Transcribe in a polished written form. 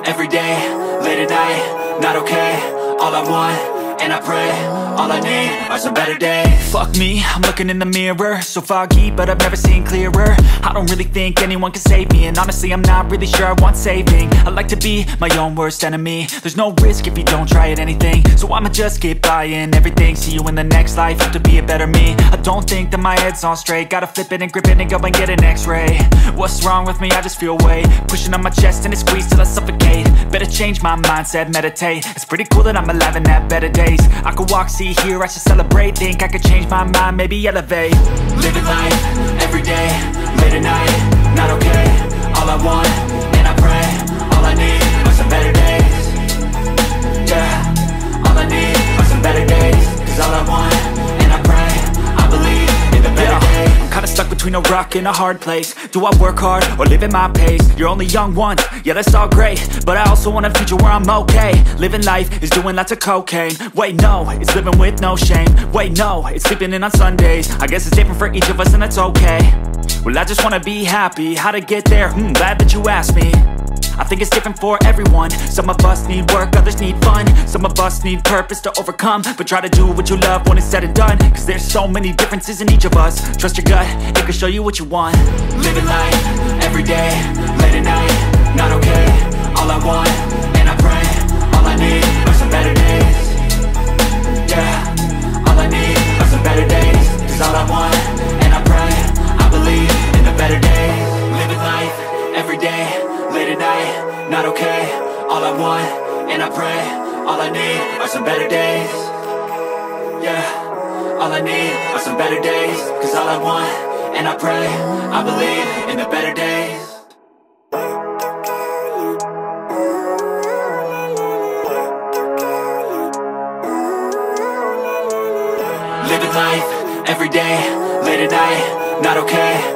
every day, late at night, not okay. All I want, and I pray, all I need are some better days. Fuck me, I'm looking in the mirror, so foggy, but I've never seen clearer. I don't really think anyone can save me, and honestly I'm not really sure I want saving. I like to be my own worst enemy. There's no risk if you don't try at anything, so I'ma just keep buying everything. See you in the next life, have to be a better me. I don't think that my head's on straight, gotta flip it and grip it and go and get an x-ray. What's wrong with me? I just feel weight pushing on my chest and it squeezes till I suffocate. Better change my mindset, meditate. It's pretty cool that I'm alive and have better days. I could walk, see, hear, I should celebrate. Think I could change my mind, maybe elevate. Living life, every day, late at night, not okay. All I want, and I pray, all I need are some better days. Yeah, all I need are some better days. Cause all I want, and I pray, I believe in the better days. I'm kinda stuck between a rock and a hard place. Do I work hard, or live at my pace? You're only young once, yeah that's all great, but I also want a future where I'm okay. Living life is doing lots of cocaine. Wait no, it's living with no shame. Wait no, it's sleeping in on Sundays. I guess it's different for each of us and that's okay. Well I just wanna be happy, how to get there? Glad that you asked me. I think it's different for everyone. Some of us need work, others need fun. Some of us need purpose to overcome. But try to do what you love when it's said and done, cause there's so many differences in each of us. Trust your gut, it can show you what you want. Living life, every day, late at night, not okay. All I want, and I pray, all I need are some better days. Yeah, all I need are some better days. Cause all I want, and I pray, I believe in the better days. Living life, every day, late at night, not okay. All I want, and I pray, all I need are some better days. Yeah, all I need are some better days. Cause all I want, and I pray, I believe in the better days. Living life, every day, late at night, not okay.